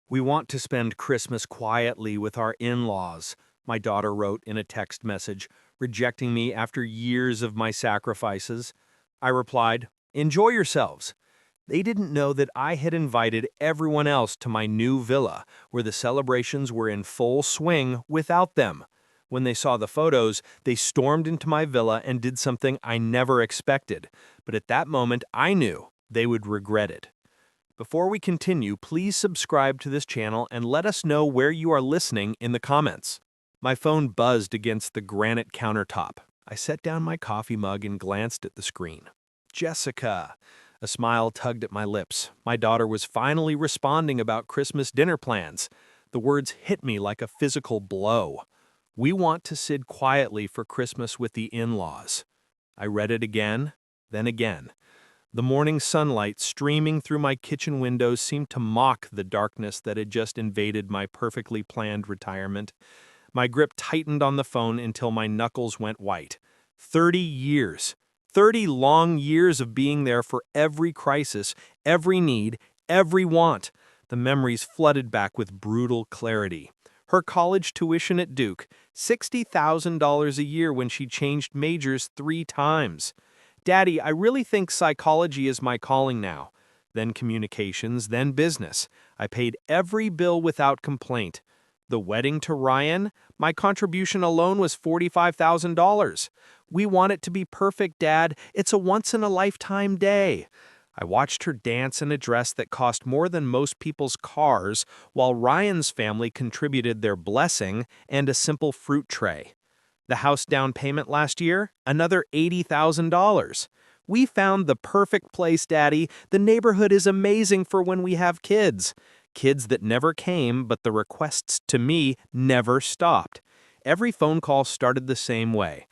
We want to spend Christmas quietly with our in-laws, my daughter wrote in a text message, rejecting me after years of my sacrifices. I replied, "Enjoy yourselves." They didn't know that I had invited everyone else to my new villa, where the celebrations were in full swing without them. When they saw the photos, they stormed into my villa and did something I never expected. But at that moment, I knew they would regret it. Before we continue, please subscribe to this channel and let us know where you are listening in the comments. My phone buzzed against the granite countertop. I set down my coffee mug and glanced at the screen. Jessica. A smile tugged at my lips. My daughter was finally responding about Christmas dinner plans. The words hit me like a physical blow. We want to sit quietly for Christmas with the in-laws. I read it again, then again. The morning sunlight streaming through my kitchen windows seemed to mock the darkness that had just invaded my perfectly planned retirement. My grip tightened on the phone until my knuckles went white. 30 years. 30 long years of being there for every crisis, every need, every want. The memories flooded back with brutal clarity. Her college tuition at Duke, $60,000 a year when she changed majors 3 times. Daddy, I really think psychology is my calling now. Then communications, then business. I paid every bill without complaint. The wedding to Ryan, my contribution alone was $45,000. We want it to be perfect, Dad. It's a once-in-a-lifetime day. I watched her dance in a dress that cost more than most people's cars, while Ryan's family contributed their blessing and a simple fruit tray. The house down payment last year, another $80,000. We found the perfect place, Daddy. The neighborhood is amazing for when we have kids. Kids that never came, but the requests to me never stopped. Every phone call started the same way.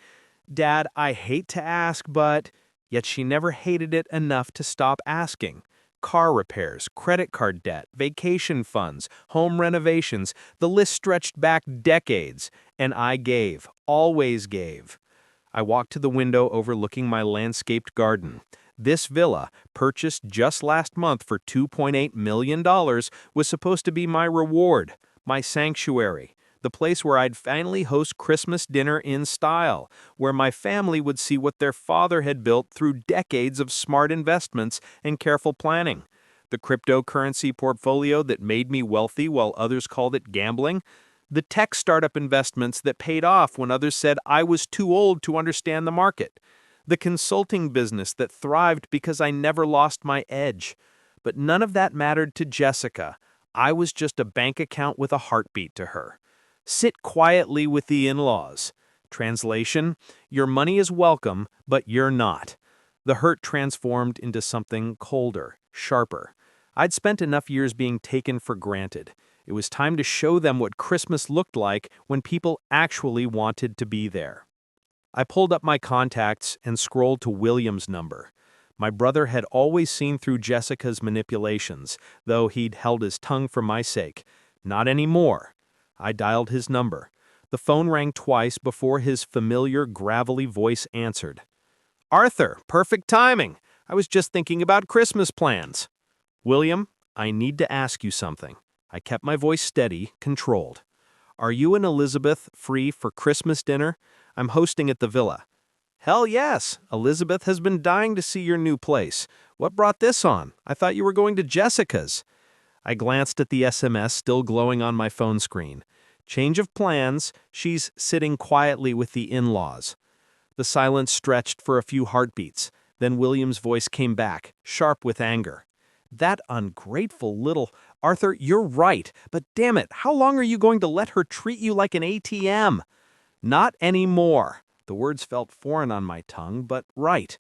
Dad, I hate to ask, but... Yet she never hated it enough to stop asking. Car repairs, credit card debt, vacation funds, home renovations, the list stretched back decades. And I gave, always gave. I walked to the window overlooking my landscaped garden. This villa, purchased just last month for $2.8 million, was supposed to be my reward, my sanctuary, the place where I'd finally host Christmas dinner in style, where my family would see what their father had built through decades of smart investments and careful planning. The cryptocurrency portfolio that made me wealthy while others called it gambling. The tech startup investments that paid off when others said I was too old to understand the market. The consulting business that thrived because I never lost my edge. But none of that mattered to Jessica. I was just a bank account with a heartbeat to her. Sit quietly with the in-laws. Translation, your money is welcome, but you're not. The hurt transformed into something colder, sharper. I'd spent enough years being taken for granted. It was time to show them what Christmas looked like when people actually wanted to be there. I pulled up my contacts and scrolled to William's number. My brother had always seen through Jessica's manipulations, though he'd held his tongue for my sake. Not anymore. I dialed his number. The phone rang twice before his familiar, gravelly voice answered. Arthur, perfect timing. I was just thinking about Christmas plans. William, I need to ask you something. I kept my voice steady, controlled. Are you and Elizabeth free for Christmas dinner? I'm hosting at the villa. Hell yes. Elizabeth has been dying to see your new place. What brought this on? I thought you were going to Jessica's. I glanced at the SMS still glowing on my phone screen. Change of plans. She's sitting quietly with the in-laws. The silence stretched for a few heartbeats. Then William's voice came back, sharp with anger. That ungrateful little... Arthur, you're right, but damn it, how long are you going to let her treat you like an ATM? Not anymore. The words felt foreign on my tongue, but right.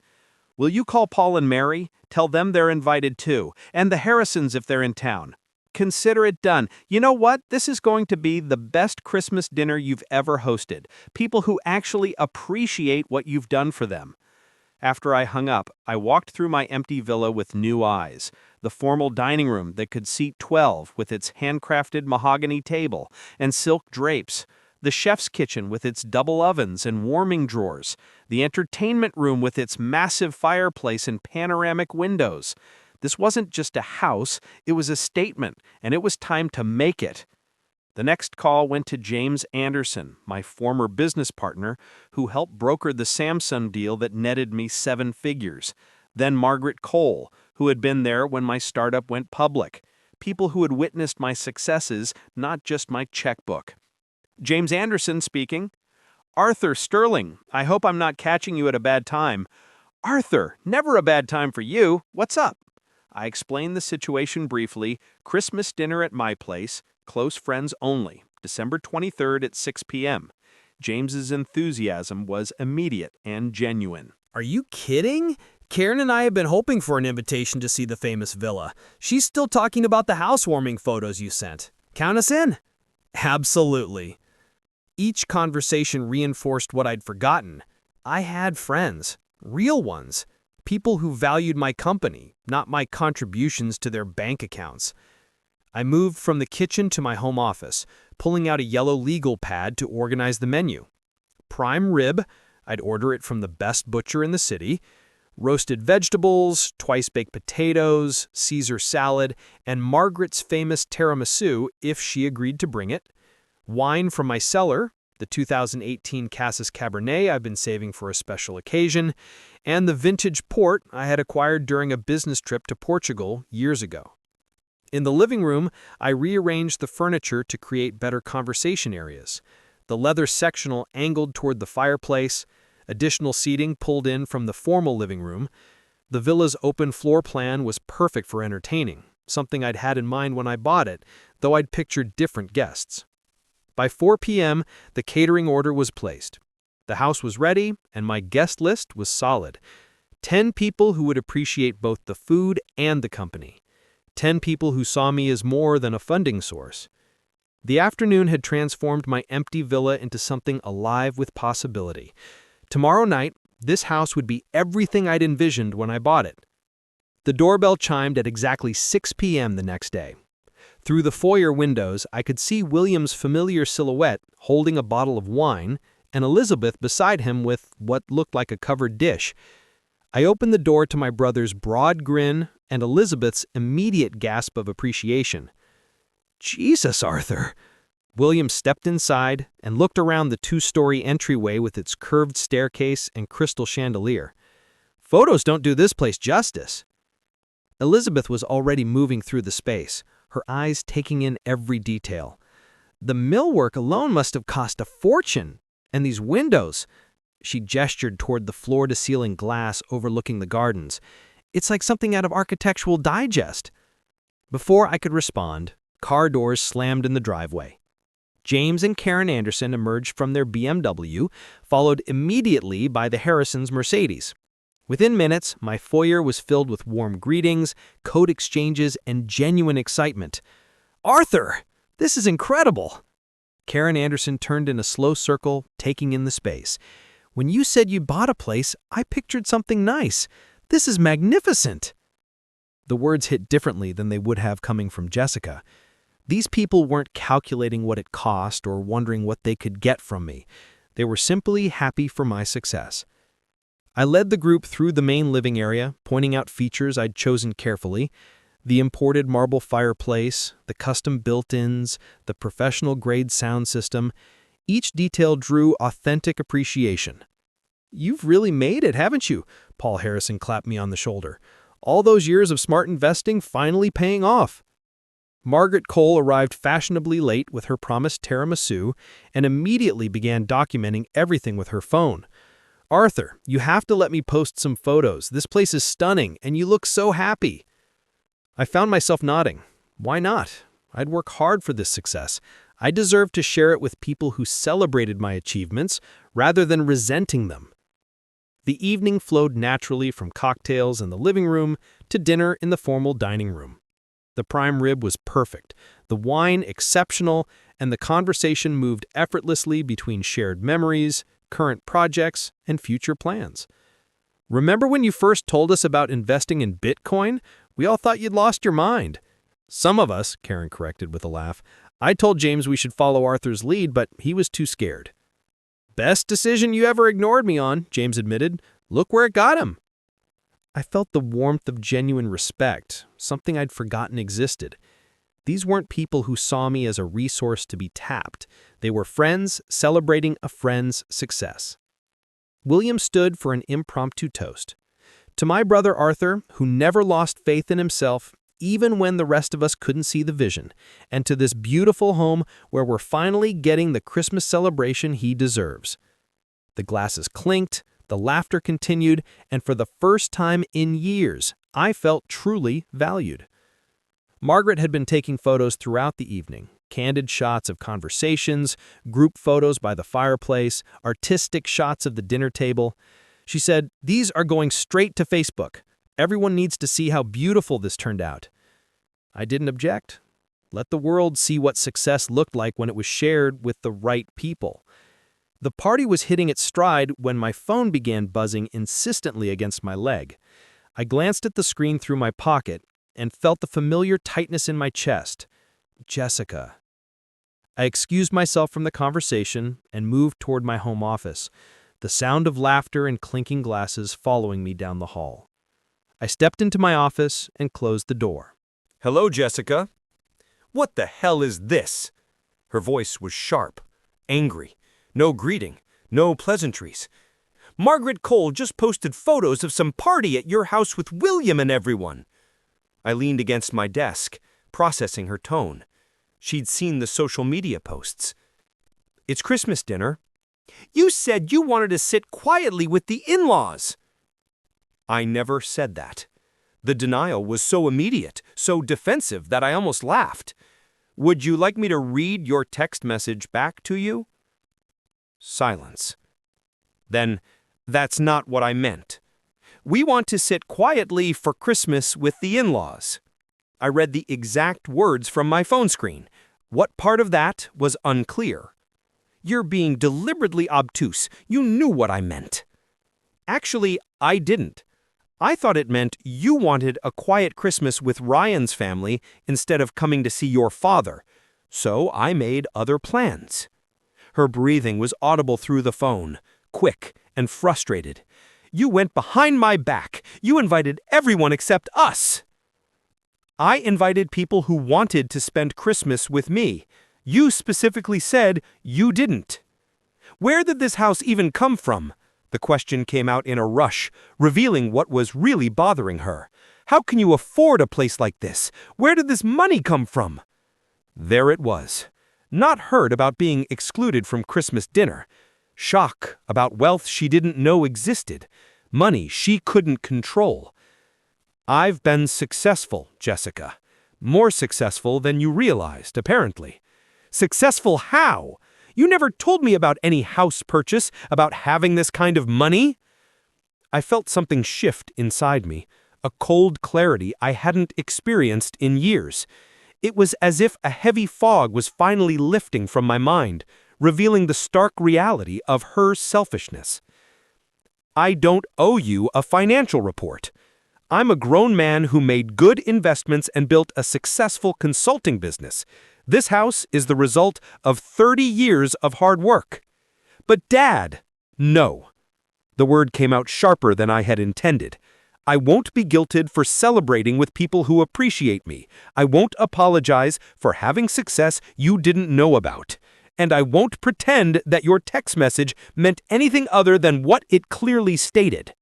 Will you call Paul and Mary? Tell them they're invited too, and the Harrisons if they're in town. Consider it done. You know what? This is going to be the best Christmas dinner you've ever hosted. People who actually appreciate what you've done for them. After I hung up, I walked through my empty villa with new eyes. The formal dining room that could seat 12 with its handcrafted mahogany table and silk drapes. The chef's kitchen with its double ovens and warming drawers. The entertainment room with its massive fireplace and panoramic windows. This wasn't just a house, it was a statement, and it was time to make it. The next call went to James Anderson, my former business partner, who helped broker the Samsung deal that netted me 7 figures. Then Margaret Cole, who had been there when my startup went public. People who had witnessed my successes, not just my checkbook. James Anderson speaking. Arthur Sterling, I hope I'm not catching you at a bad time. Arthur, never a bad time for you. What's up? I explained the situation briefly. Christmas dinner at my place, close friends only, December 23rd at 6 p.m. James's enthusiasm was immediate and genuine. Are you kidding? Karen and I have been hoping for an invitation to see the famous villa. She's still talking about the housewarming photos you sent. Count us in. Absolutely. Each conversation reinforced what I'd forgotten. I had friends, real ones, people who valued my company, not my contributions to their bank accounts. I moved from the kitchen to my home office, pulling out a yellow legal pad to organize the menu. Prime rib, I'd order it from the best butcher in the city, roasted vegetables, twice-baked potatoes, Caesar salad, and Margaret's famous tiramisu if she agreed to bring it, wine from my cellar, the 2018 Cassis Cabernet I've been saving for a special occasion, and the vintage port I had acquired during a business trip to Portugal years ago. In the living room, I rearranged the furniture to create better conversation areas. The leather sectional angled toward the fireplace, additional seating pulled in from the formal living room. The villa's open floor plan was perfect for entertaining, something I'd had in mind when I bought it, though I'd pictured different guests. By 4 p.m., the catering order was placed. The house was ready, and my guest list was solid. 10 people who would appreciate both the food and the company. 10 people who saw me as more than a funding source. The afternoon had transformed my empty villa into something alive with possibility. Tomorrow night, this house would be everything I'd envisioned when I bought it. The doorbell chimed at exactly 6 p.m. the next day. Through the foyer windows, I could see William's familiar silhouette holding a bottle of wine and Elizabeth beside him with what looked like a covered dish. I opened the door to my brother's broad grin and Elizabeth's immediate gasp of appreciation. "Jesus, Arthur!" William stepped inside and looked around the 2-story entryway with its curved staircase and crystal chandelier. "Photos don't do this place justice." Elizabeth was already moving through the space, her eyes taking in every detail. "The millwork alone must have cost a fortune. And these windows," she gestured toward the floor-to-ceiling glass overlooking the gardens. "It's like something out of Architectural Digest." Before I could respond, car doors slammed in the driveway. James and Karen Anderson emerged from their BMW, followed immediately by the Harrisons' Mercedes. Within minutes, my foyer was filled with warm greetings, code exchanges, and genuine excitement. "Arthur, this is incredible!" Karen Anderson turned in a slow circle, taking in the space. "When you said you bought a place, I pictured something nice. This is magnificent!" The words hit differently than they would have coming from Jessica. These people weren't calculating what it cost or wondering what they could get from me. They were simply happy for my success. I led the group through the main living area, pointing out features I'd chosen carefully. The imported marble fireplace, the custom built-ins, the professional-grade sound system. Each detail drew authentic appreciation. "You've really made it, haven't you?" Paul Harrison clapped me on the shoulder. "All those years of smart investing finally paying off." Margaret Cole arrived fashionably late with her promised tiramisu and immediately began documenting everything with her phone. "Arthur, you have to let me post some photos. This place is stunning, and you look so happy." I found myself nodding. Why not? I'd work hard for this success. I deserved to share it with people who celebrated my achievements rather than resenting them. The evening flowed naturally from cocktails in the living room to dinner in the formal dining room. The prime rib was perfect, the wine exceptional, and the conversation moved effortlessly between shared memories, current projects, and future plans. "Remember when you first told us about investing in Bitcoin? We all thought you'd lost your mind." "Some of us," Karen corrected with a laugh. "I told James we should follow Arthur's lead, but he was too scared." "Best decision you ever ignored me on," James admitted. "Look where it got him." I felt the warmth of genuine respect, something I'd forgotten existed. These weren't people who saw me as a resource to be tapped. They were friends celebrating a friend's success. William stood for an impromptu toast. To my brother Arthur, who never lost faith in himself, even when the rest of us couldn't see the vision, and to this beautiful home where we're finally getting the Christmas celebration he deserves. The glasses clinked, the laughter continued, and for the first time in years, I felt truly valued. Margaret had been taking photos throughout the evening, candid shots of conversations, group photos by the fireplace, artistic shots of the dinner table. She said, "These are going straight to Facebook. Everyone needs to see how beautiful this turned out." I didn't object. Let the world see what success looked like when it was shared with the right people. The party was hitting its stride when my phone began buzzing insistently against my leg. I glanced at the screen through my pocket and felt the familiar tightness in my chest. Jessica. I excused myself from the conversation and moved toward my home office, the sound of laughter and clinking glasses following me down the hall. I stepped into my office and closed the door. Hello, Jessica. What the hell is this? Her voice was sharp, angry. No greeting, no pleasantries. Margaret Cole just posted photos of some party at your house with William and everyone. I leaned against my desk, processing her tone. She'd seen the social media posts. It's Christmas dinner. You said you wanted to sit quietly with the in-laws. I never said that. The denial was so immediate, so defensive that I almost laughed. Would you like me to read your text message back to you? Silence. Then, that's not what I meant. We want to sit quietly for Christmas with the in-laws. I read the exact words from my phone screen. What part of that was unclear? You're being deliberately obtuse. You knew what I meant. Actually, I didn't. I thought it meant you wanted a quiet Christmas with Ryan's family instead of coming to see your father. So I made other plans. Her breathing was audible through the phone, quick and frustrated. You went behind my back. You invited everyone except us. I invited people who wanted to spend Christmas with me. You specifically said you didn't. Where did this house even come from? The question came out in a rush, revealing what was really bothering her. How can you afford a place like this? Where did this money come from? There it was. Not heard about being excluded from Christmas dinner. Shock about wealth she didn't know existed. Money she couldn't control. I've been successful, Jessica. More successful than you realized, apparently. Successful how? You never told me about any house purchase, about having this kind of money. I felt something shift inside me, a cold clarity I hadn't experienced in years. It was as if a heavy fog was finally lifting from my mind, revealing the stark reality of her selfishness. I don't owe you a financial report. I'm a grown man who made good investments and built a successful consulting business. This house is the result of 30 years of hard work. But Dad, no. The word came out sharper than I had intended. I won't be guilted for celebrating with people who appreciate me. I won't apologize for having success you didn't know about. And I won't pretend that your text message meant anything other than what it clearly stated.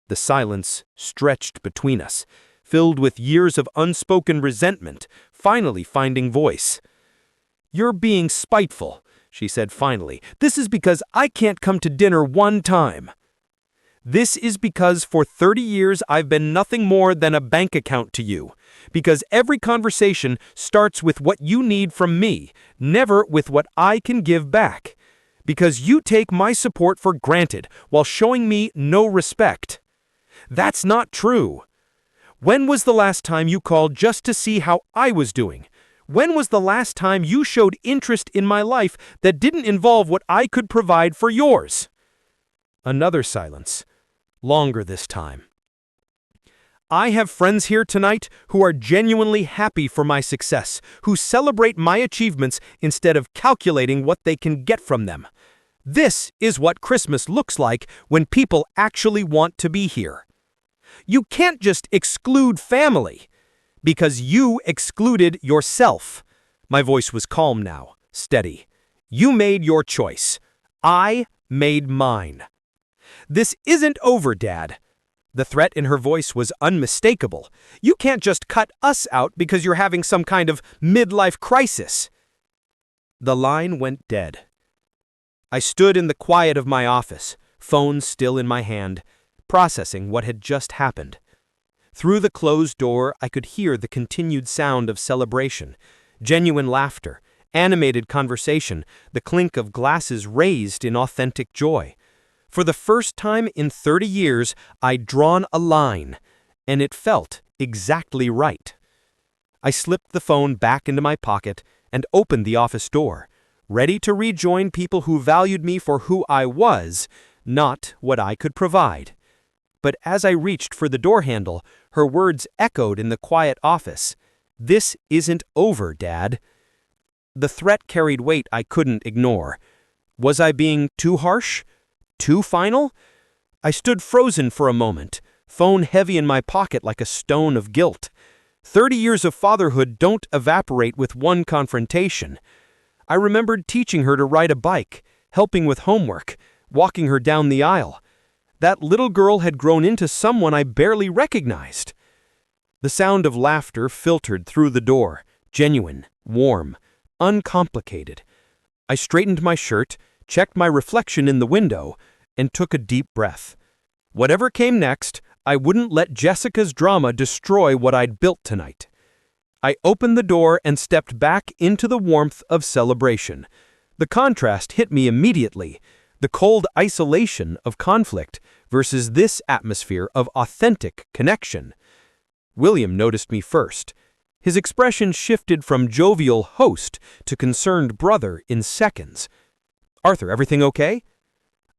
The silence stretched between us, filled with years of unspoken resentment, finally finding voice. You're being spiteful, she said finally. This is because I can't come to dinner one time. This is because for 30 years I've been nothing more than a bank account to you. Because every conversation starts with what you need from me, never with what I can give back. Because you take my support for granted while showing me no respect. That's not true. When was the last time you called just to see how I was doing? When was the last time you showed interest in my life that didn't involve what I could provide for yours? Another silence. Longer this time. I have friends here tonight who are genuinely happy for my success, who celebrate my achievements instead of calculating what they can get from them. This is what Christmas looks like when people actually want to be here. You can't just exclude family, because you excluded yourself. My voice was calm now, steady. You made your choice. I made mine. This isn't over, Dad. The threat in her voice was unmistakable. You can't just cut us out because you're having some kind of midlife crisis. The line went dead. I stood in the quiet of my office, phone still in my hand, processing what had just happened. Through the closed door, I could hear the continued sound of celebration, genuine laughter, animated conversation, the clink of glasses raised in authentic joy. For the first time in 30 years, I'd drawn a line, and it felt exactly right. I slipped the phone back into my pocket and opened the office door, ready to rejoin people who valued me for who I was, not what I could provide. But as I reached for the door handle, her words echoed in the quiet office. "This isn't over, Dad." The threat carried weight I couldn't ignore. Was I being too harsh? Too final? I stood frozen for a moment, phone heavy in my pocket like a stone of guilt. 30 years of fatherhood don't evaporate with one confrontation. I remembered teaching her to ride a bike, helping with homework, walking her down the aisle. That little girl had grown into someone I barely recognized. The sound of laughter filtered through the door, genuine, warm, uncomplicated. I straightened my shirt, checked my reflection in the window, and took a deep breath. Whatever came next, I wouldn't let Jessica's drama destroy what I'd built tonight. I opened the door and stepped back into the warmth of celebration. The contrast hit me immediately, the cold isolation of conflict versus this atmosphere of authentic connection. William noticed me first. His expression shifted from jovial host to concerned brother in seconds. "Arthur, everything okay?"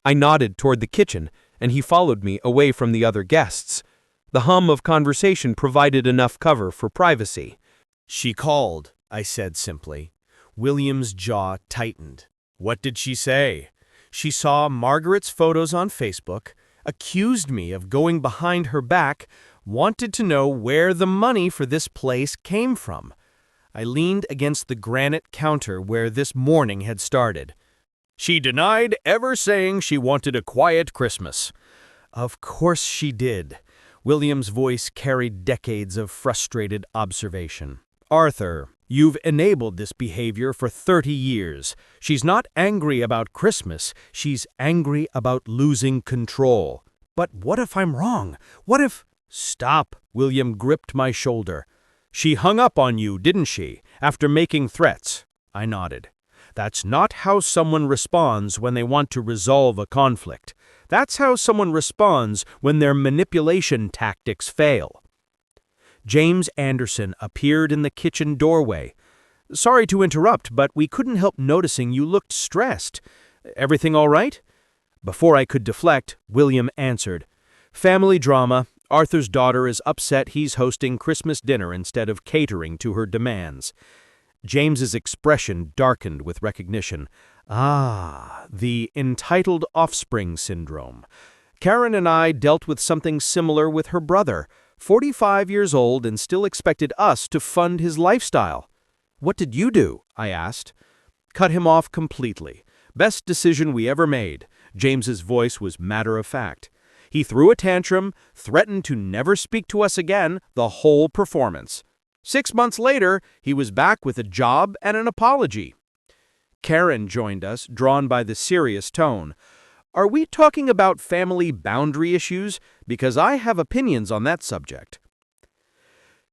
I nodded toward the kitchen, and he followed me away from the other guests. The hum of conversation provided enough cover for privacy. "She called," I said simply. William's jaw tightened. "What did she say?" "She saw Margaret's photos on Facebook, accused me of going behind her back, wanted to know where the money for this place came from." I leaned against the granite counter where this morning had started. "She denied ever saying she wanted a quiet Christmas." "Of course she did." William's voice carried decades of frustrated observation. "Arthur, you've enabled this behavior for 30 years. She's not angry about Christmas. She's angry about losing control." "But what if I'm wrong? What if—" "Stop!" William gripped my shoulder. "She hung up on you, didn't she, after making threats?" I nodded. "That's not how someone responds when they want to resolve a conflict. That's how someone responds when their manipulation tactics fail." James Anderson appeared in the kitchen doorway. "Sorry to interrupt, but we couldn't help noticing you looked stressed. Everything all right?" Before I could deflect, William answered. "Family drama. Arthur's daughter is upset he's hosting Christmas dinner instead of catering to her demands." James's expression darkened with recognition. "Ah, the entitled offspring syndrome. Karen and I dealt with something similar with her brother, 45 years old and still expected us to fund his lifestyle." "What did you do?" I asked. "Cut him off completely. Best decision we ever made." James's voice was matter-of-fact. "He threw a tantrum, threatened to never speak to us again the whole performance. 6 months later, he was back with a job and an apology." Karen joined us, drawn by the serious tone. "Are we talking about family boundary issues? Because I have opinions on that subject."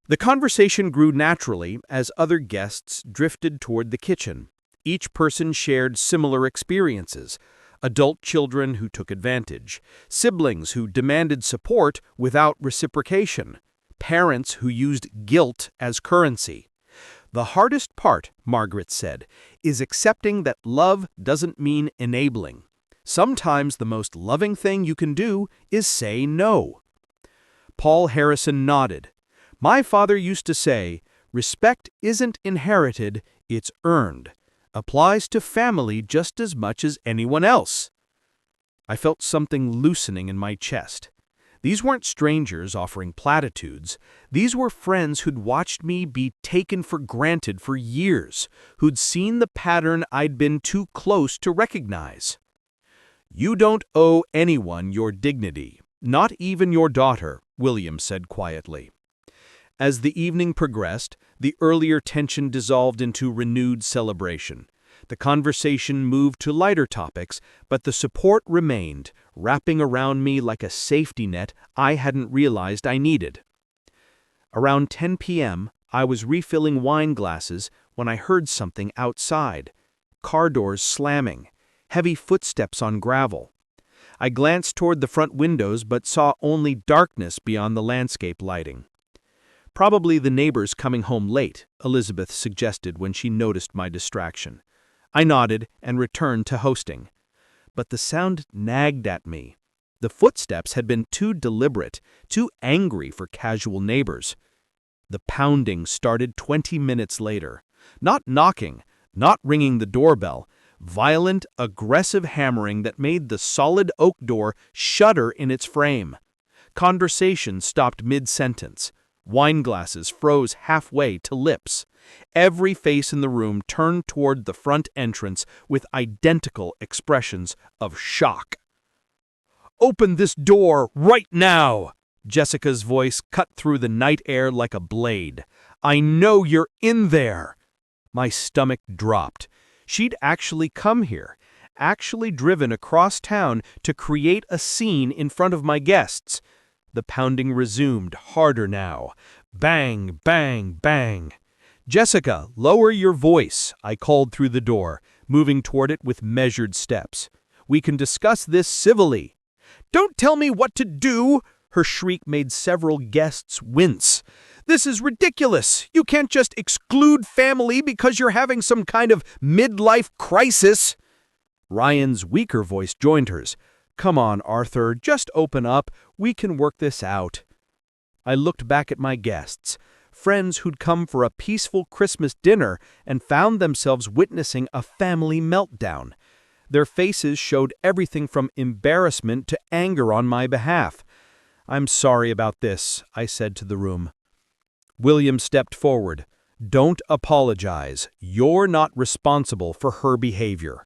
The conversation grew naturally as other guests drifted toward the kitchen. Each person shared similar experiences. Adult children who took advantage, siblings who demanded support without reciprocation, parents who used guilt as currency. "The hardest part," Margaret said, "is accepting that love doesn't mean enabling. Sometimes the most loving thing you can do is say no." Paul Harrison nodded. "My father used to say, respect isn't inherited, it's earned. Applies to family just as much as anyone else." I felt something loosening in my chest. These weren't strangers offering platitudes. These were friends who'd watched me be taken for granted for years, who'd seen the pattern I'd been too close to recognize. "You don't owe anyone your dignity, not even your daughter," William said quietly. As the evening progressed, the earlier tension dissolved into renewed celebration. The conversation moved to lighter topics, but the support remained, wrapping around me like a safety net I hadn't realized I needed. Around 10 p.m., I was refilling wine glasses when I heard something outside. Car doors slamming, heavy footsteps on gravel. I glanced toward the front windows but saw only darkness beyond the landscape lighting. "Probably the neighbors coming home late," Elizabeth suggested when she noticed my distraction. I nodded and returned to hosting. But the sound nagged at me. The footsteps had been too deliberate, too angry for casual neighbors. The pounding started 20 minutes later. Not knocking, not ringing the doorbell. Violent, aggressive hammering that made the solid oak door shudder in its frame. Conversation stopped mid-sentence. Wine glasses froze halfway to lips. Every face in the room turned toward the front entrance with identical expressions of shock. "Open this door right now!" Jessica's voice cut through the night air like a blade. "I know you're in there!" My stomach dropped. She'd actually come here, actually driven across town to create a scene in front of my guests. The pounding resumed, harder now. Bang, bang, bang. "Jessica, lower your voice," I called through the door, moving toward it with measured steps. "We can discuss this civilly." "Don't tell me what to do!" Her shriek made several guests wince. "This is ridiculous! You can't just exclude family because you're having some kind of midlife crisis!" Ryan's weaker voice joined hers. "Come on, Arthur, just open up. We can work this out." I looked back at my guests, friends who'd come for a peaceful Christmas dinner and found themselves witnessing a family meltdown. Their faces showed everything from embarrassment to anger on my behalf. "I'm sorry about this," I said to the room. William stepped forward. "Don't apologize. You're not responsible for her behavior."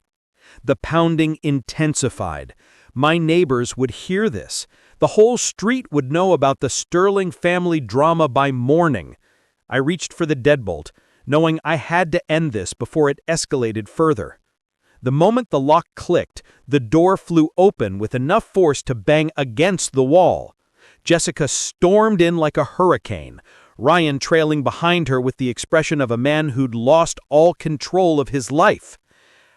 The pounding intensified. My neighbors would hear this. The whole street would know about the Sterling family drama by morning. I reached for the deadbolt, knowing I had to end this before it escalated further. The moment the lock clicked, the door flew open with enough force to bang against the wall. Jessica stormed in like a hurricane, Ryan trailing behind her with the expression of a man who'd lost all control of his life.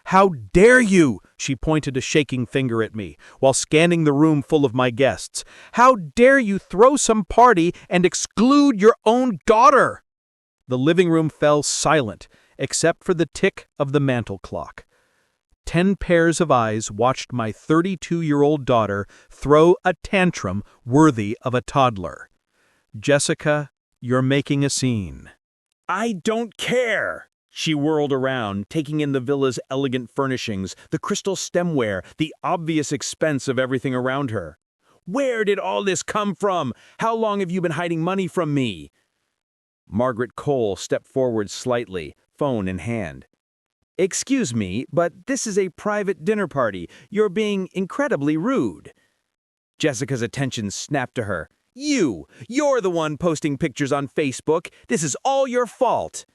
"How dare you!" She pointed a shaking finger at me, while scanning the room full of my guests. "How dare you throw some party and exclude your own daughter!" The living room fell silent, except for the tick of the mantel clock. 10 pairs of eyes watched my 32-year-old daughter throw a tantrum worthy of a toddler. "Jessica, you're making a scene." I don't care! She whirled around, taking in the villa's elegant furnishings, the crystal stemware, the obvious expense of everything around her. "Where did all this come from? How long have you been hiding money from me?" Margaret Cole stepped forward slightly, phone in hand. "Excuse me, but this is a private dinner party. You're being incredibly rude." Jessica's attention snapped to her. You're the one posting pictures on Facebook. This is all your fault."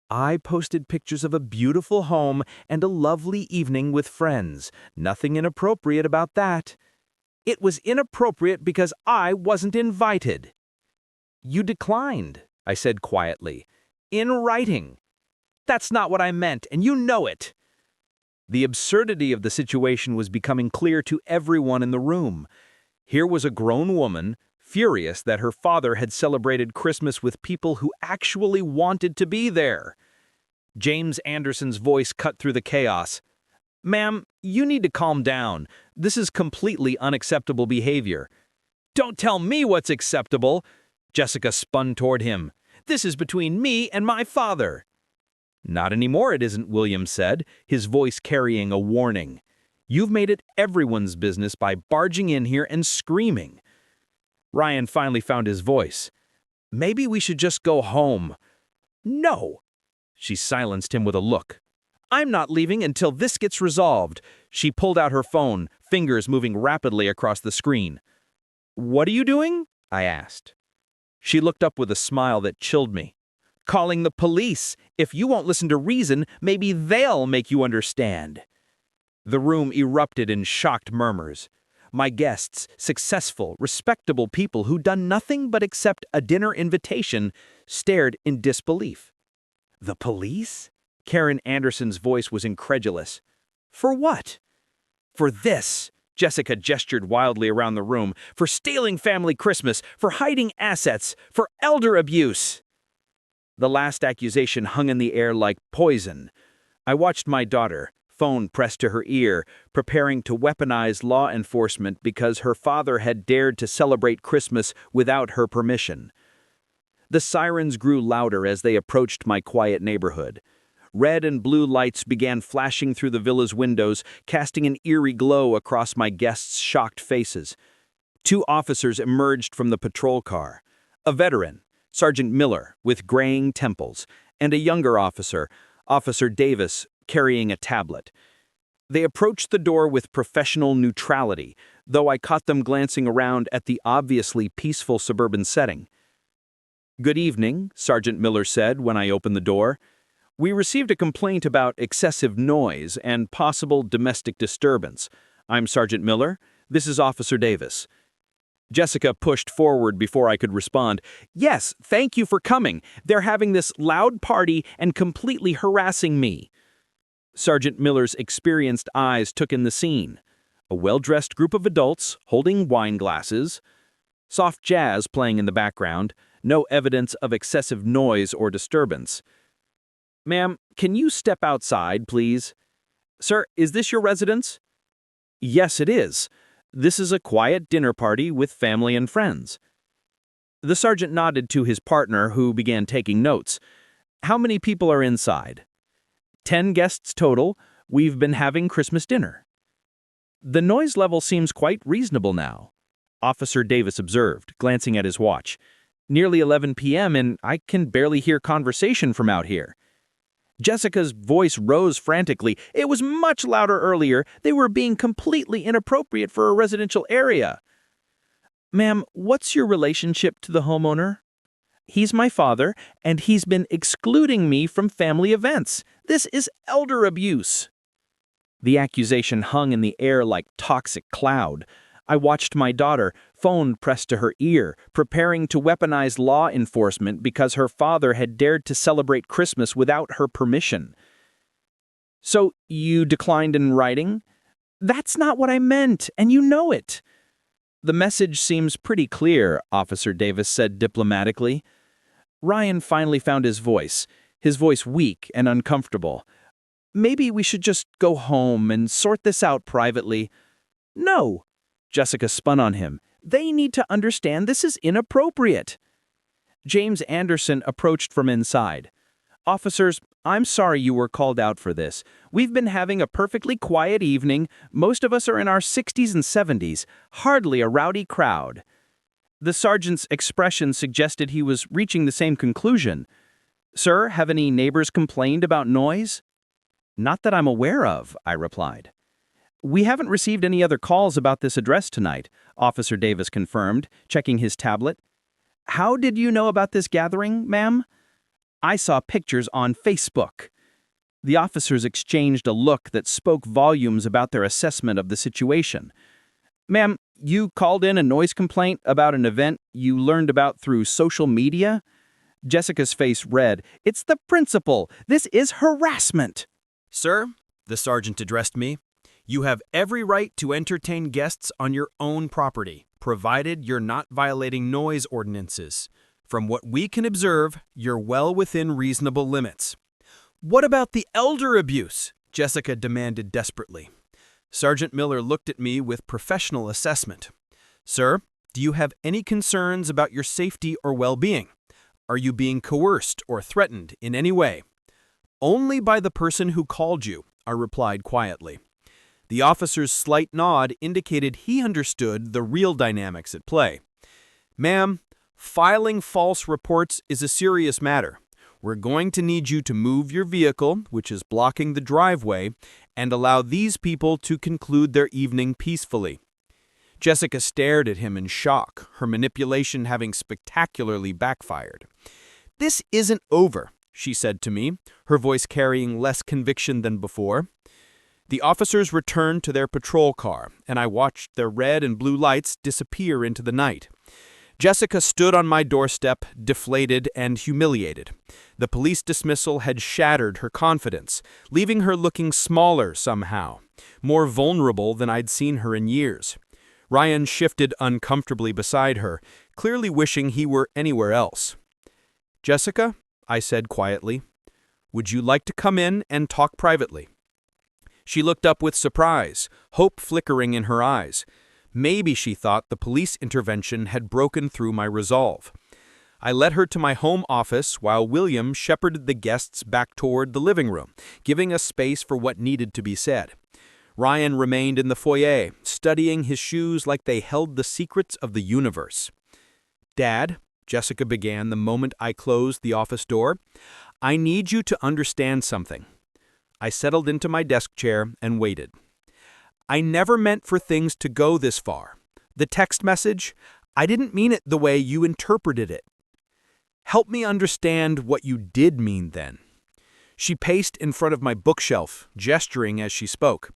"I posted pictures of a beautiful home and a lovely evening with friends. Nothing inappropriate about that." "It was inappropriate because I wasn't invited." "You declined," I said quietly. "In writing." "That's not what I meant, and you know it." The absurdity of the situation was becoming clear to everyone in the room. Here was a grown woman, furious that her father had celebrated Christmas with people who actually wanted to be there. James Anderson's voice cut through the chaos. "Ma'am, you need to calm down. This is completely unacceptable behavior." "Don't tell me what's acceptable!" Jessica spun toward him. "This is between me and my father." "Not anymore, it isn't," William said, his voice carrying a warning. "You've made it everyone's business by barging in here and screaming." Ryan finally found his voice. "Maybe we should just go home." "No." She silenced him with a look. "I'm not leaving until this gets resolved." She pulled out her phone, fingers moving rapidly across the screen. "What are you doing?" I asked. She looked up with a smile that chilled me. "Calling the police. If you won't listen to reason, maybe they'll make you understand." The room erupted in shocked murmurs. My guests, successful, respectable people who'd done nothing but accept a dinner invitation, stared in disbelief. "The police?" Karen Anderson's voice was incredulous. "For what?" "For this." Jessica gestured wildly around the room. "For stealing family Christmas, for hiding assets, for elder abuse." The last accusation hung in the air like poison. I watched my daughter, phone pressed to her ear, preparing to weaponize law enforcement because her father had dared to celebrate Christmas without her permission. The sirens grew louder as they approached my quiet neighborhood. Red and blue lights began flashing through the villa's windows, casting an eerie glow across my guests' shocked faces. 2 officers emerged from the patrol car. A veteran, Sergeant Miller, with graying temples, and a younger officer, Officer Davis, carrying a tablet. They approached the door with professional neutrality, though I caught them glancing around at the obviously peaceful suburban setting. "Good evening," Sergeant Miller said when I opened the door. "We received a complaint about excessive noise and possible domestic disturbance. I'm Sergeant Miller. This is Officer Davis." Jessica pushed forward before I could respond. "Yes, thank you for coming. They're having this loud party and completely harassing me." Sergeant Miller's experienced eyes took in the scene. A well-dressed group of adults holding wine glasses. Soft jazz playing in the background. No evidence of excessive noise or disturbance. "Ma'am, can you step outside, please?" "Sir, is this your residence?" "Yes, it is. This is a quiet dinner party with family and friends." The sergeant nodded to his partner, who began taking notes. "How many people are inside?" 10 guests total. We've been having Christmas dinner." "The noise level seems quite reasonable now," Officer Davis observed, glancing at his watch. "Nearly 11 p.m. and I can barely hear conversation from out here." Jessica's voice rose frantically. "It was much louder earlier. They were being completely inappropriate for a residential area." "Ma'am, what's your relationship to the homeowner?" "He's my father, and he's been excluding me from family events. This is elder abuse." The accusation hung in the air like toxic cloud. I watched my daughter, phone pressed to her ear, preparing to weaponize law enforcement because her father had dared to celebrate Christmas without her permission. "So you declined in writing?" "That's not what I meant, and you know it." "The message seems pretty clear," Officer Davis said diplomatically. Ryan finally found his voice weak and uncomfortable. "Maybe we should just go home and sort this out privately." "No." Jessica spun on him. "They need to understand this is inappropriate." James Anderson approached from inside. "Officers, I'm sorry you were called out for this. We've been having a perfectly quiet evening. Most of us are in our 60s and 70s. Hardly a rowdy crowd." The sergeant's expression suggested he was reaching the same conclusion. "Sir, have any neighbors complained about noise?" "Not that I'm aware of," I replied. "We haven't received any other calls about this address tonight," Officer Davis confirmed, checking his tablet. "How did you know about this gathering, ma'am?" "I saw pictures on Facebook." The officers exchanged a look that spoke volumes about their assessment of the situation. "Ma'am, you called in a noise complaint about an event you learned about through social media?" Jessica's face read. "It's the principal. This is harassment." "Sir," the sergeant addressed me, "you have every right to entertain guests on your own property, provided you're not violating noise ordinances. From what we can observe, you're well within reasonable limits." "What about the elder abuse?" Jessica demanded desperately. Sergeant Miller looked at me with professional assessment. "Sir, do you have any concerns about your safety or well-being? Are you being coerced or threatened in any way?" "Only by the person who called you," I replied quietly. The officer's slight nod indicated he understood the real dynamics at play. Ma'am, filing false reports is a serious matter. We're going to need you to move your vehicle, which is blocking the driveway, and allow these people to conclude their evening peacefully. Jessica stared at him in shock, her manipulation having spectacularly backfired. "This isn't over," she said to me, her voice carrying less conviction than before. The officers returned to their patrol car, and I watched their red and blue lights disappear into the night. Jessica stood on my doorstep, deflated and humiliated. The police dismissal had shattered her confidence, leaving her looking smaller somehow, more vulnerable than I'd seen her in years. Ryan shifted uncomfortably beside her, clearly wishing he were anywhere else. "Jessica," I said quietly, "would you like to come in and talk privately?" She looked up with surprise, hope flickering in her eyes. Maybe she thought the police intervention had broken through my resolve. I led her to my home office while William shepherded the guests back toward the living room, giving us space for what needed to be said. Ryan remained in the foyer, studying his shoes like they held the secrets of the universe. "Dad," Jessica began the moment I closed the office door, "I need you to understand something." I settled into my desk chair and waited. "I never meant for things to go this far. The text message, I didn't mean it the way you interpreted it." "Help me understand what you did mean then." She paced in front of my bookshelf, gesturing as she spoke.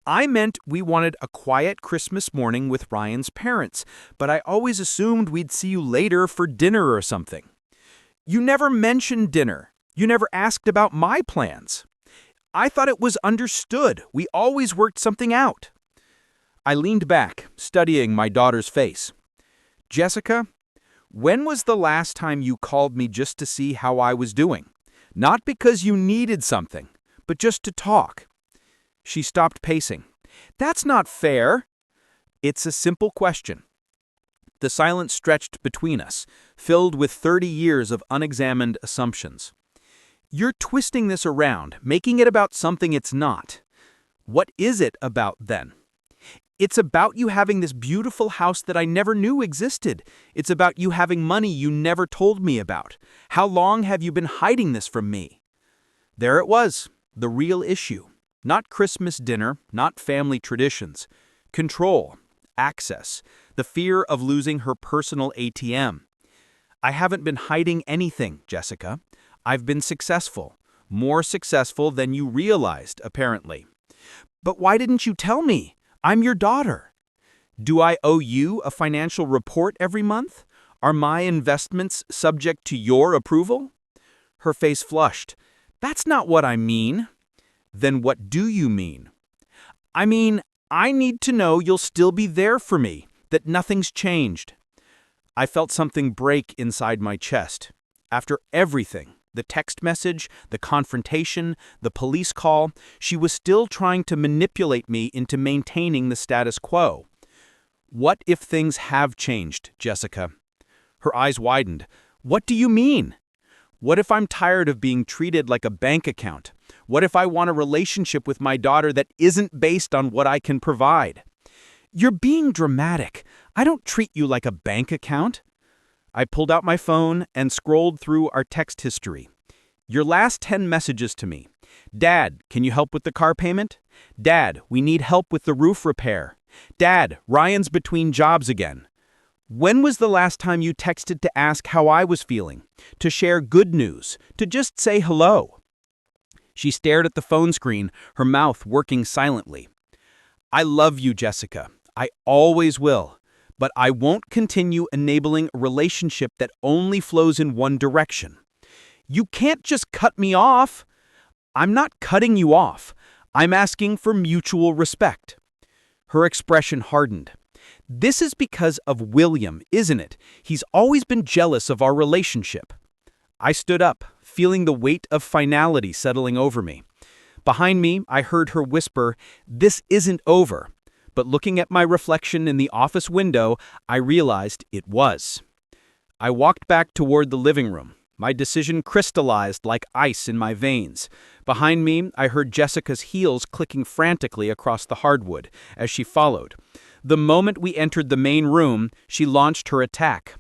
"I meant we wanted a quiet Christmas morning with Ryan's parents, but I always assumed we'd see you later for dinner or something. You never mentioned dinner. You never asked about my plans. I thought it was understood. We always worked something out." I leaned back, studying my daughter's face. "Jessica, when was the last time you called me just to see how I was doing? Not because you needed something, but just to talk." She stopped pacing. "That's not fair." "It's a simple question." The silence stretched between us, filled with 30 years of unexamined assumptions. "You're twisting this around, making it about something it's not. What is it about, then?" "It's about you having this beautiful house that I never knew existed. It's about you having money you never told me about. How long have you been hiding this from me?" There it was, the real issue. Not Christmas dinner, not family traditions. Control, access, the fear of losing her personal ATM. "I haven't been hiding anything, Jessica. I've been successful. More successful than you realized, apparently." "But why didn't you tell me? I'm your daughter." "Do I owe you a financial report every month? Are my investments subject to your approval?" Her face flushed. "That's not what I mean." "Then what do you mean?" "I mean, I need to know you'll still be there for me, that nothing's changed." I felt something break inside my chest. After everything, the text message, the confrontation, the police call, she was still trying to manipulate me into maintaining the status quo. "What if things have changed, Jessica?" Her eyes widened. "What do you mean?" "What if I'm tired of being treated like a bank account? What if I want a relationship with my daughter that isn't based on what I can provide?" "You're being dramatic. I don't treat you like a bank account." I pulled out my phone and scrolled through our text history. Your last 10 messages to me. "Dad, can you help with the car payment?" "Dad, we need help with the roof repair." "Dad, Ryan's between jobs again." When was the last time you texted to ask how I was feeling? To share good news? To just say hello? She stared at the phone screen, her mouth working silently. "I love you, Jessica. I always will. But I won't continue enabling a relationship that only flows in one direction." "You can't just cut me off." "I'm not cutting you off. I'm asking for mutual respect." Her expression hardened. "This is because of William, isn't it? He's always been jealous of our relationship." I stood up, feeling the weight of finality settling over me. Behind me, I heard her whisper, "This isn't over." But looking at my reflection in the office window, I realized it was. I walked back toward the living room. My decision crystallized like ice in my veins. Behind me, I heard Jessica's heels clicking frantically across the hardwood as she followed. The moment we entered the main room, she launched her attack.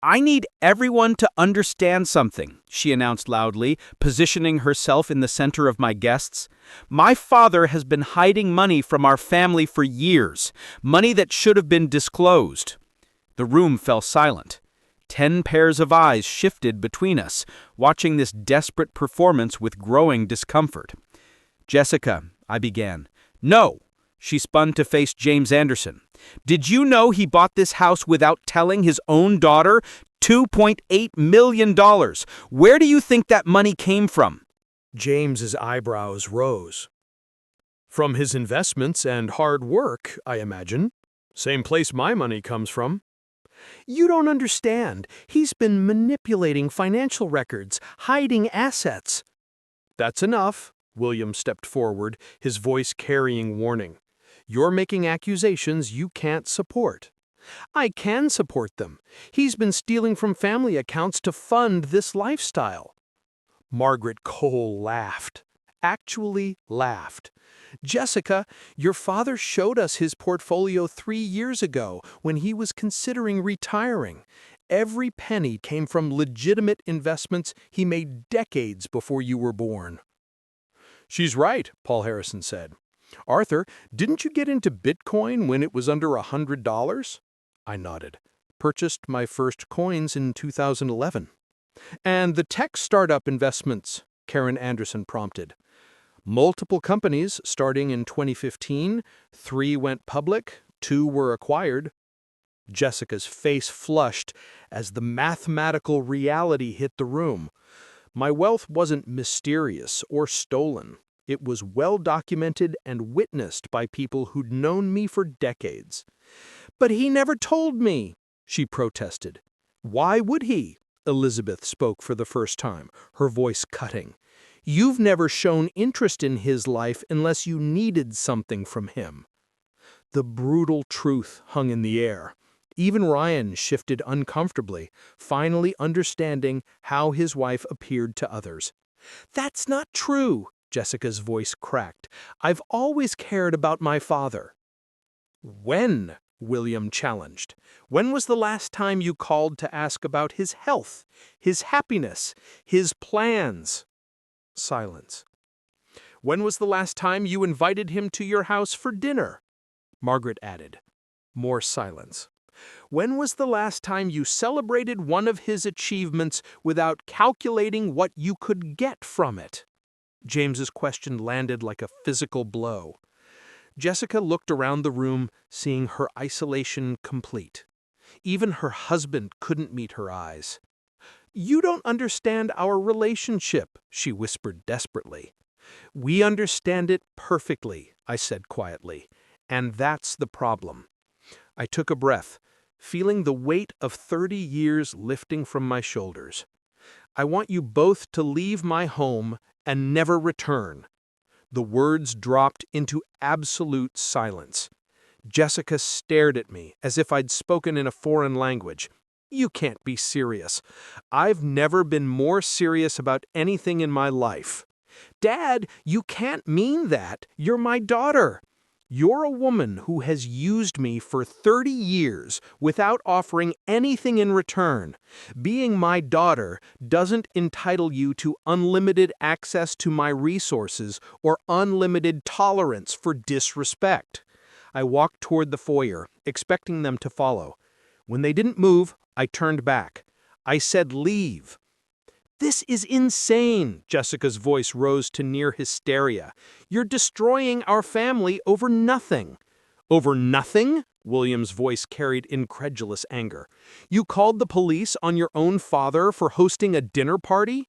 "I need everyone to understand something," she announced loudly, positioning herself in the center of my guests. "My father has been hiding money from our family for years, money that should have been disclosed." The room fell silent. 10 pairs of eyes shifted between us, watching this desperate performance with growing discomfort. "Jessica," I began. "No!" She spun to face James Anderson. "Did you know he bought this house without telling his own daughter? $2.8 million. Where do you think that money came from?" James's eyebrows rose. From his investments and hard work, I imagine. Same place my money comes from. You don't understand. He's been manipulating financial records, hiding assets. That's enough. William stepped forward, his voice carrying warning. You're making accusations you can't support. I can support them. He's been stealing from family accounts to fund this lifestyle. Margaret Cole laughed. Actually laughed. Jessica, your father showed us his portfolio 3 years ago when he was considering retiring. Every penny came from legitimate investments he made decades before you were born. She's right, Paul Harrison said. Arthur, didn't you get into Bitcoin when it was under $100? I nodded. Purchased my first coins in 2011. And the tech startup investments, Karen Anderson prompted. Multiple companies starting in 2015, 3 went public, 2 were acquired. Jessica's face flushed as the mathematical reality hit the room. My wealth wasn't mysterious or stolen. It was well documented and witnessed by people who'd known me for decades. But he never told me, she protested. Why would he? Elizabeth spoke for the first time, her voice cutting. You've never shown interest in his life unless you needed something from him. The brutal truth hung in the air. Even Ryan shifted uncomfortably, finally understanding how his wife appeared to others. That's not true, Jessica's voice cracked. I've always cared about my father. When? William challenged. When was the last time you called to ask about his health, his happiness, his plans? Silence. When was the last time you invited him to your house for dinner? Margaret added. More silence. When was the last time you celebrated one of his achievements without calculating what you could get from it? James's question landed like a physical blow. Jessica looked around the room, seeing her isolation complete. Even her husband couldn't meet her eyes. You don't understand our relationship, she whispered desperately. We understand it perfectly, I said quietly, and that's the problem. I took a breath, feeling the weight of 30 years lifting from my shoulders. I want you both to leave my home and never return. The words dropped into absolute silence. Jessica stared at me as if I'd spoken in a foreign language. You can't be serious. I've never been more serious about anything in my life. Dad, you can't mean that. You're my daughter. You're a woman who has used me for 30 years without offering anything in return. Being my daughter doesn't entitle you to unlimited access to my resources or unlimited tolerance for disrespect. I walked toward the foyer, expecting them to follow. When they didn't move, I turned back. I said, leave. This is insane, Jessica's voice rose to near hysteria. You're destroying our family over nothing. Over nothing? William's voice carried incredulous anger. You called the police on your own father for hosting a dinner party?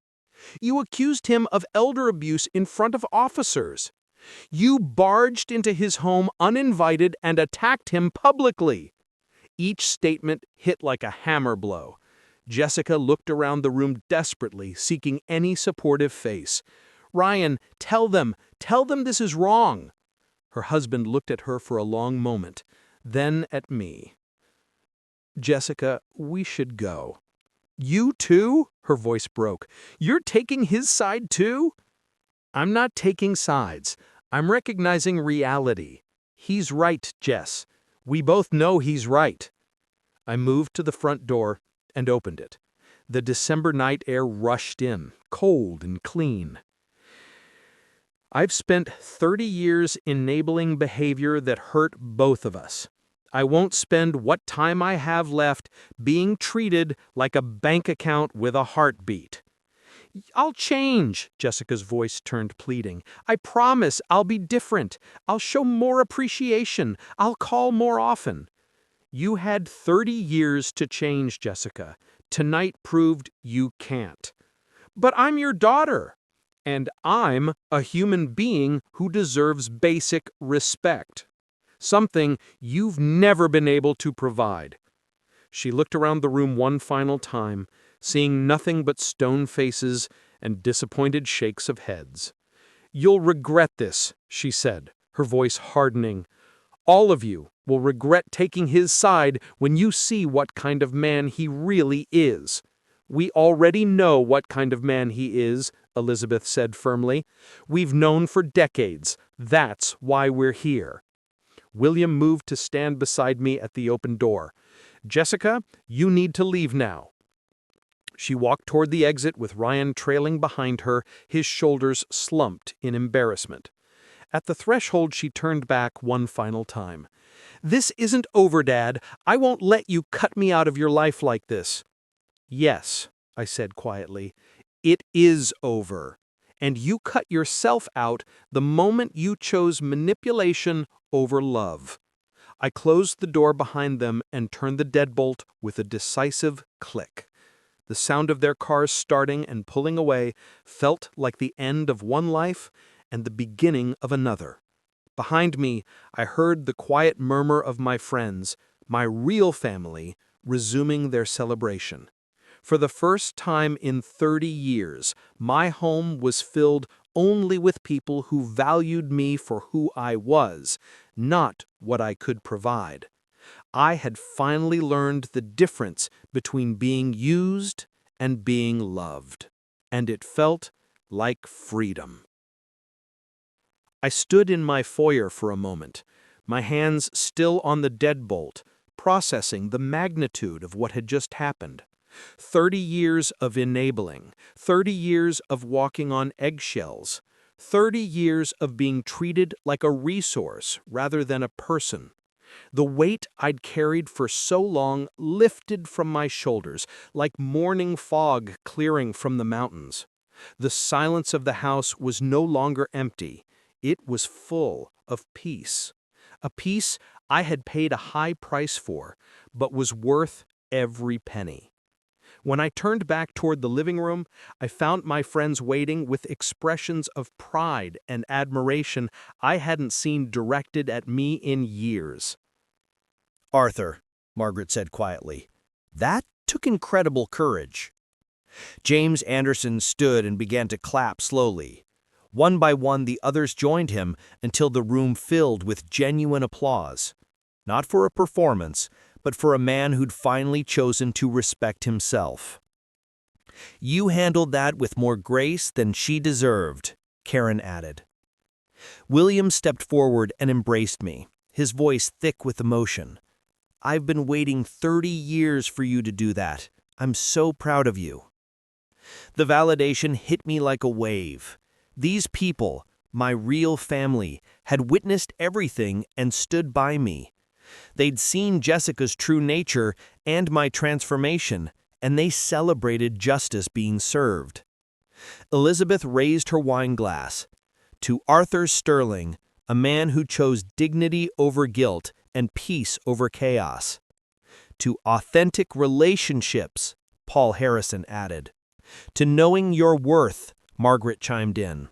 You accused him of elder abuse in front of officers. You barged into his home uninvited and attacked him publicly. Each statement hit like a hammer blow. Jessica looked around the room desperately, seeking any supportive face. Ryan, tell them this is wrong. Her husband looked at her for a long moment, then at me. Jessica, we should go. You too? Her voice broke. You're taking his side too? I'm not taking sides. I'm recognizing reality. He's right, Jess. We both know he's right. I moved to the front door and opened it. The December night air rushed in, cold and clean. I've spent 30 years enabling behavior that hurt both of us. I won't spend what time I have left being treated like a bank account with a heartbeat. I'll change, Jessica's voice turned pleading. I promise I'll be different. I'll show more appreciation. I'll call more often. You had 30 years to change, Jessica. Tonight proved you can't. But I'm your daughter. And I'm a human being who deserves basic respect. Something you've never been able to provide. She looked around the room one final time, seeing nothing but stone faces and disappointed shakes of heads. You'll regret this, she said, her voice hardening. All of you will regret taking his side when you see what kind of man he really is. We already know what kind of man he is, Elizabeth said firmly. We've known for decades. That's why we're here. William moved to stand beside me at the open door. Jessica, you need to leave now. She walked toward the exit with Ryan trailing behind her, his shoulders slumped in embarrassment. At the threshold, she turned back one final time. This isn't over, Dad. I won't let you cut me out of your life like this. Yes, I said quietly, it is over. And you cut yourself out the moment you chose manipulation over love. I closed the door behind them and turned the deadbolt with a decisive click. The sound of their cars starting and pulling away felt like the end of one life and the beginning of another. Behind me, I heard the quiet murmur of my friends, my real family, resuming their celebration. For the first time in 30 years, my home was filled only with people who valued me for who I was, not what I could provide. I had finally learned the difference between being used and being loved, and it felt like freedom. I stood in my foyer for a moment, my hands still on the deadbolt, processing the magnitude of what had just happened. 30 years of enabling, 30 years of walking on eggshells, 30 years of being treated like a resource rather than a person. The weight I'd carried for so long lifted from my shoulders like morning fog clearing from the mountains. The silence of the house was no longer empty. It was full of peace. A peace I had paid a high price for, but was worth every penny. When I turned back toward the living room, I found my friends waiting with expressions of pride and admiration I hadn't seen directed at me in years. Arthur, Margaret said quietly, that took incredible courage. James Anderson stood and began to clap slowly. One by one, the others joined him until the room filled with genuine applause. Not for a performance, but for a man who'd finally chosen to respect himself. You handled that with more grace than she deserved, Karen added. William stepped forward and embraced me, his voice thick with emotion. I've been waiting 30 years for you to do that. I'm so proud of you. The validation hit me like a wave. These people, my real family, had witnessed everything and stood by me. They'd seen Jessica's true nature and my transformation, and they celebrated justice being served. Elizabeth raised her wine glass. To Arthur Sterling, a man who chose dignity over guilt and peace over chaos. To authentic relationships, Paul Harrison added. To knowing your worth, Margaret chimed in.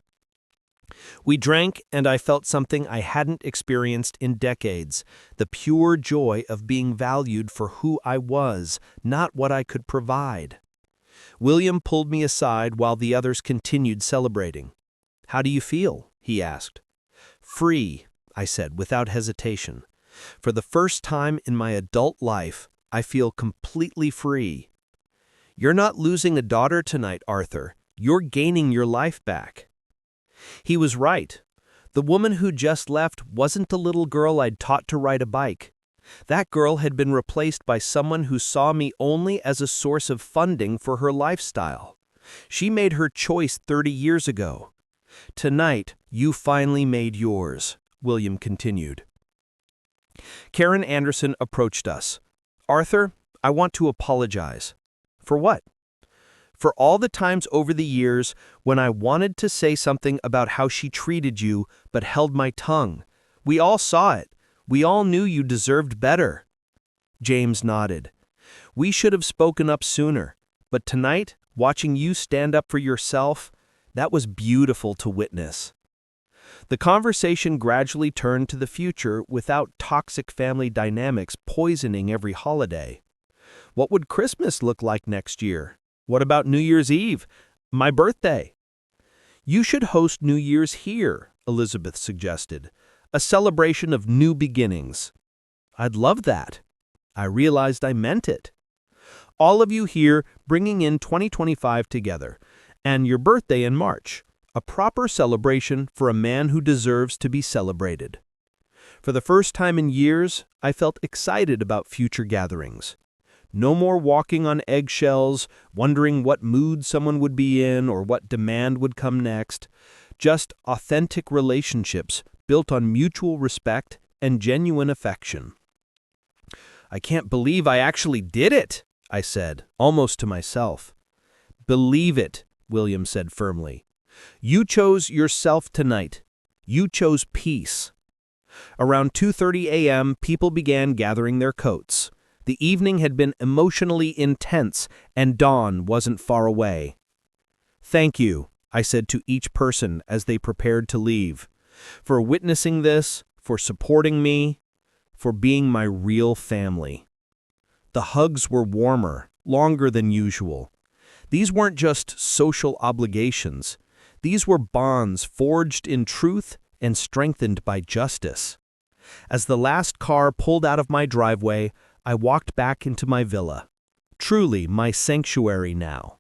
We drank, and I felt something I hadn't experienced in decades, the pure joy of being valued for who I was, not what I could provide. William pulled me aside while the others continued celebrating. How do you feel? He asked. Free, I said without hesitation. For the first time in my adult life, I feel completely free. You're not losing a daughter tonight, Arthur. You're gaining your life back. He was right. The woman who just left wasn't the little girl I'd taught to ride a bike. That girl had been replaced by someone who saw me only as a source of funding for her lifestyle. She made her choice 30 years ago. Tonight, you finally made yours, William continued. Karen Anderson approached us. Arthur, I want to apologize. For what? For all the times over the years when I wanted to say something about how she treated you but held my tongue. We all saw it. We all knew you deserved better. James nodded. We should have spoken up sooner, but tonight, watching you stand up for yourself, that was beautiful to witness. The conversation gradually turned to the future without toxic family dynamics poisoning every holiday. What would Christmas look like next year? What about New Year's Eve? My birthday? You should host New Year's here, Elizabeth suggested. A celebration of new beginnings. I'd love that. I realized I meant it. All of you here bringing in 2025 together, and your birthday in March. A proper celebration for a man who deserves to be celebrated. For the first time in years, I felt excited about future gatherings. No more walking on eggshells, wondering what mood someone would be in or what demand would come next. Just authentic relationships built on mutual respect and genuine affection. I can't believe I actually did it, I said, almost to myself. Believe it, William said firmly. You chose yourself tonight. You chose peace. Around 2:30 a.m., people began gathering their coats. The evening had been emotionally intense, and dawn wasn't far away. Thank you, I said to each person as they prepared to leave, for witnessing this, for supporting me, for being my real family. The hugs were warmer, longer than usual. These weren't just social obligations. These were bonds forged in truth and strengthened by justice. As the last car pulled out of my driveway, I walked back into my villa. Truly my sanctuary now.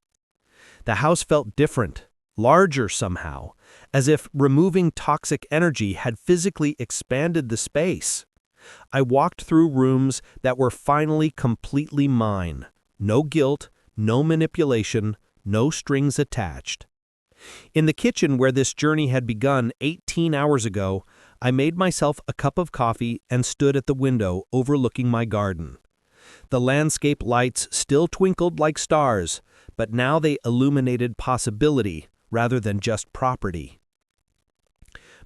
The house felt different, larger somehow, as if removing toxic energy had physically expanded the space. I walked through rooms that were finally completely mine. No guilt, no manipulation, no strings attached. In the kitchen where this journey had begun 18 hours ago, I made myself a cup of coffee and stood at the window overlooking my garden. The landscape lights still twinkled like stars, but now they illuminated possibility rather than just property.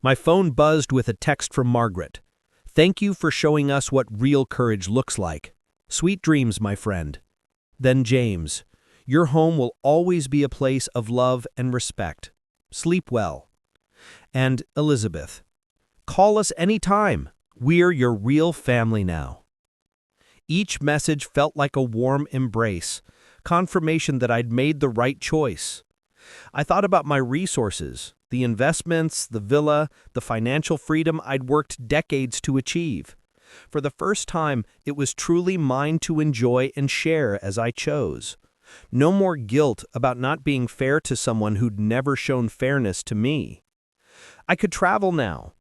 My phone buzzed with a text from Margaret. Thank you for showing us what real courage looks like. Sweet dreams, my friend. Then James, your home will always be a place of love and respect. Sleep well. And Elizabeth, call us anytime. We're your real family now. Each message felt like a warm embrace, confirmation that I'd made the right choice. I thought about my resources, the investments, the villa, the financial freedom I'd worked decades to achieve. For the first time, it was truly mine to enjoy and share as I chose. No more guilt about not being fair to someone who'd never shown fairness to me. I could travel now.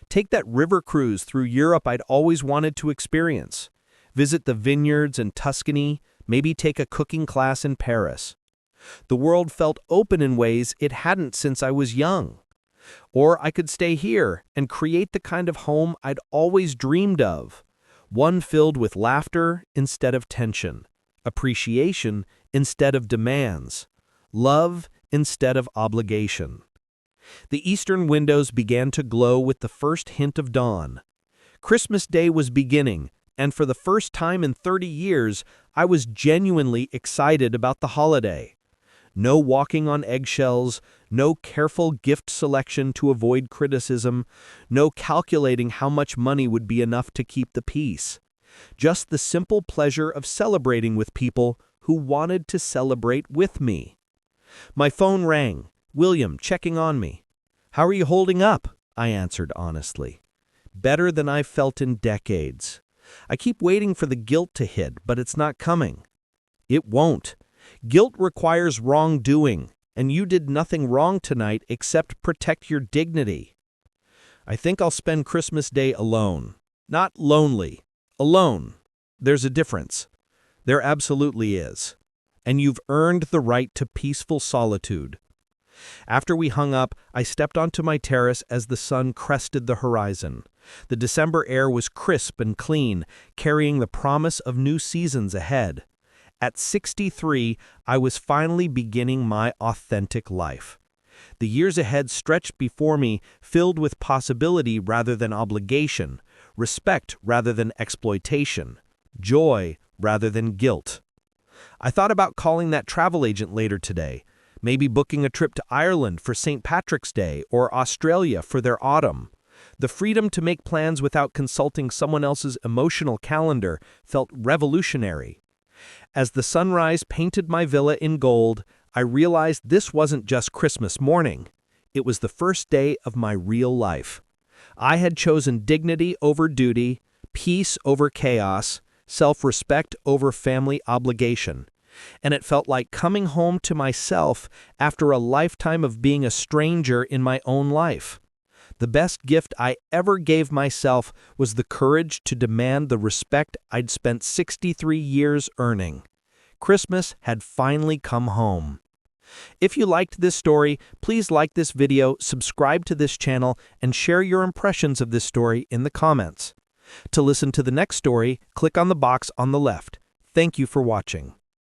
Take that river cruise through Europe I'd always wanted to experience. Visit the vineyards in Tuscany, maybe take a cooking class in Paris. The world felt open in ways it hadn't since I was young. Or I could stay here and create the kind of home I'd always dreamed of, one filled with laughter instead of tension, appreciation instead of demands, love instead of obligation. The eastern windows began to glow with the first hint of dawn. Christmas Day was beginning, and for the first time in 30 years, I was genuinely excited about the holiday. No walking on eggshells, no careful gift selection to avoid criticism, no calculating how much money would be enough to keep the peace. Just the simple pleasure of celebrating with people who wanted to celebrate with me. My phone rang, William checking on me. How are you holding up? I answered honestly. Better than I've felt in decades. I keep waiting for the guilt to hit, but it's not coming. It won't. Guilt requires wrongdoing, and you did nothing wrong tonight except protect your dignity. I think I'll spend Christmas Day alone. Not lonely, Alone. There's a difference. There absolutely is. And you've earned the right to peaceful solitude. After we hung up, I stepped onto my terrace as the sun crested the horizon. The December air was crisp and clean, carrying the promise of new seasons ahead. At 63, I was finally beginning my authentic life. The years ahead stretched before me, filled with possibility rather than obligation, respect rather than exploitation, joy rather than guilt. I thought about calling that travel agent later today, maybe booking a trip to Ireland for St. Patrick's Day or Australia for their autumn. The freedom to make plans without consulting someone else's emotional calendar felt revolutionary. As the sunrise painted my villa in gold, I realized this wasn't just Christmas morning. It was the first day of my real life. I had chosen dignity over duty, peace over chaos, self-respect over family obligation. And it felt like coming home to myself after a lifetime of being a stranger in my own life. The best gift I ever gave myself was the courage to demand the respect I'd spent 63 years earning. Christmas had finally come home. If you liked this story, please like this video, subscribe to this channel, and share your impressions of this story in the comments. To listen to the next story, click on the box on the left. Thank you for watching.